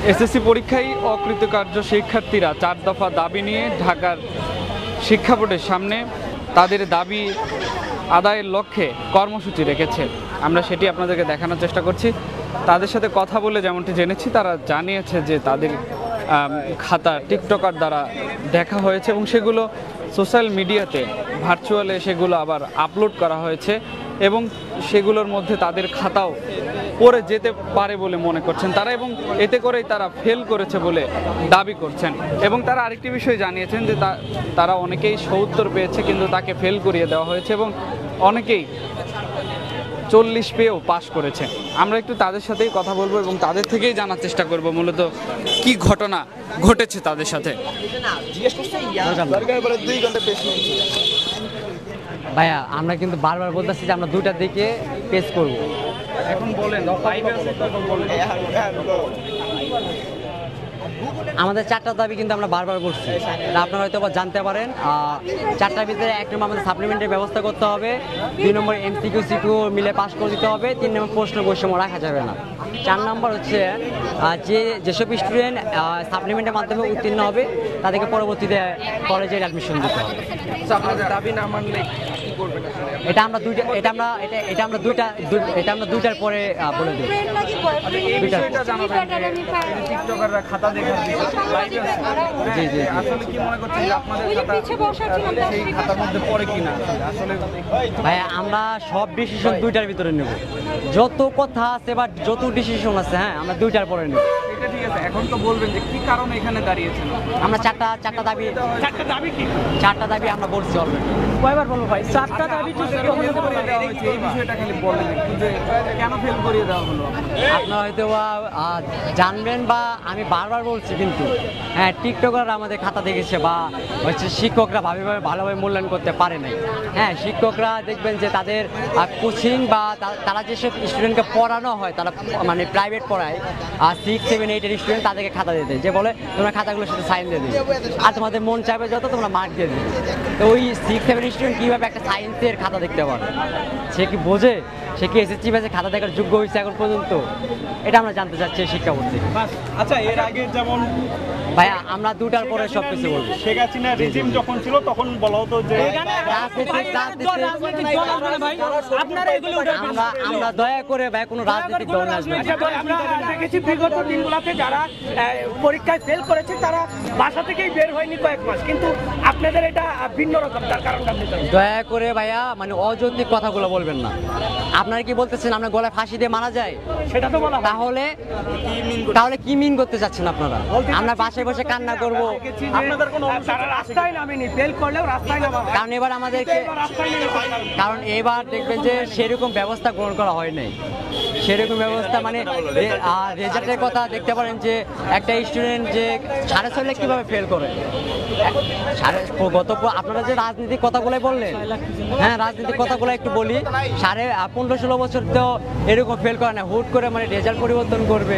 SSC পরীক্ষায় অকৃতকার্য শিক্ষার্থীরা 4 দফা দাবি নিয়ে ঢাকার শিক্ষা বোর্ডের সামনে তাদের দাবি আদায়ের লক্ষ্যে কর্মসূচি রেখেছে। আমরা সেটি আপনাদেরকে দেখানোর চেষ্টা করছি। তাদের সাথে কথা বলে যেমনটি জেনেছি, তারা জানিয়েছে যে তাদের খাতা টিকটকার দ্বারা দেখা হয়েছে এবং সেগুলো সোশ্যাল মিডিয়াতে ভার্চুয়ালে সেগুলো আবার আপলোড করা হয়েছে এবং সেগুলোর মধ্যে তাদের খাতাও পড়ে যেতে পারে বলে মনে করছেন তারা, এবং এতে করেই তারা ফেল করেছে বলে দাবি করছেন। এবং তারা আরেকটি বিষয় জানিয়েছেন যে তারা অনেকেই ৭০ পেয়েছে কিন্তু তাকে ফেল করিয়ে দেওয়া হয়েছে এবং অনেকেই ৪০ পেয়েও পাশ করেছে। আমরা একটু তাদের সাথেই কথা বলবো এবং তাদের থেকেই জানার চেষ্টা করব মূলত কি ঘটনা ঘটেছে তাদের সাথে। ভাইয়া আমরা কিন্তু বারবার বলতেছি যে আমরা 2টার দিকে পেস করব। এখন বলেন আমাদের 4টা দাবি কিন্তু আমরা বারবার করছি, আপনারা হয়তো জানতে পারেন। 4টার ভিতরে 1 নম্বর আমাদের সাপ্লিমেন্টের ব্যবস্থা করতে হবে, 2 নম্বর এমসিকিউ সিকিউ মিলে পাস করে দিতে হবে, 3 নম্বর প্রশ্ন বৈষম্য রাখা যাবে না, 4 নম্বর হচ্ছে যেসব স্টুডেন্ট সাপ্লিমেন্টের মাধ্যমে উত্তীর্ণ হবে তাদেরকে পরবর্তীতে কলেজের অ্যাডমিশন দিতে হবে। দাবি না মানলে কি করবেন? এটা আমরা 2টার পরে বলে দেব। এই বিষয়টা জানাবেন যে টিকটকাররা খাতা দেখার জি জি আসলে কি মনে করছেন যে আপনাদের খাতা সেই খাতার মধ্যে পড়ে কিনা? আসলে ভাই আমরা সব ডিসিশন 2টার ভিতরে নেব, যত কথা আছে বা যত ডিসিশন আছে হ্যাঁ আমরা 2টার পরে নেব। এটা ঠিক আছে, এখন তো বলবেন যে কি কারণে এখানে দাঁড়িয়েছেন। আমরা চারটা দাবি কি? 4টা দাবি আমরা বলছি অলরেডি। কয়বার বলবো ভাই? 4টা দাবি এই বিষয়টা খালি বলেন একটু যে কেন ফেল করিয়ে দেওয়া হলো। আপনারা হয়তো জানবেন বা আমি বারবার বলছি কিন্তু হ্যাঁ টিকটকাররা আমাদের খাতা দেখেছে বা হচ্ছে শিক্ষকরা ভালোভাবে মূল্যায়ন করতে পারে নাই। হ্যাঁ শিক্ষকরা দেখবেন যে তাদের কোচিং বা তারা যেসব স্টুডেন্টকে পড়ানো হয়, তারা মানে প্রাইভেট পড়ায় 6, 7, 8 স্টুডেন্ট তাদেরকে খাতা দিয়ে দেয়, যে বলে তোমরা খাতাগুলোর সাথে সাইন দিয়ে দিবে আর তোমাদের মন চাইবে যত তোমরা মার্ক দিয়ে দিবে। তো ওই 6, 7 স্টুডেন্ট কীভাবে একটা সায়েন্সের খাতা দেখতে পারে? সে কি বোঝে? সে কি এসএসসি ব্যাচে খাতা দেখার যোগ্য হয়েছে এখন পর্যন্ত? এটা আমরা জানতে চাচ্ছি শিক্ষা বোর্ড থেকে। আচ্ছা, এর আগে যেমন ভাইয়া আমরা 2টার পরে সবকিছু বলবো। শেখ হাসিনা রেজিম যখন ছিল তখন বলা হতো যে আমরা দয়া করে ভাই কোনো রাজনৈতিক দল আসবে না। আমরা দেখেছি বিগত দিনগুলোতে যারা পরীক্ষায় ফেল করেছে তারা বাসা থেকেই বের হয়নি কয়েক মাস, কিন্তু আপনাদের এটা ভিন্ন রকম, তার কারণটা দয়া করে ভাইয়া মানে অযৌক্তিক কথাগুলো বলবেন না। আপনারা কি বলতেছেন আমরা গলায় ফাঁসি দিয়ে মারা যায়? সেটা তো বলা, তাহলে কি মিন করতে চাচ্ছেন আপনারা? আমরা বাসায় বসে কান্না করবো? তারা রাস্তায় নামেনি, ফেল করলেও রাস্তায় নামা, কারণ এবার আমাদেরকে এবার দেখবেন যে সেরকম ব্যবস্থা গ্রহণ করা হয় নাই। সেরকম ব্যবস্থা মানে রেজাল্টের কথা দেখতে পারেন যে একটা স্টুডেন্ট যে 6.5 কীভাবে ফেল করে। আপনারা যে রাজনীতিক কথাগুলোই বললেন, হ্যাঁ রাজনীতিক কথাগুলো একটু বলি। 15-16 বছর তো এরকম ফেল করে না, হুট করে মানে রেজাল্ট পরিবর্তন করবে।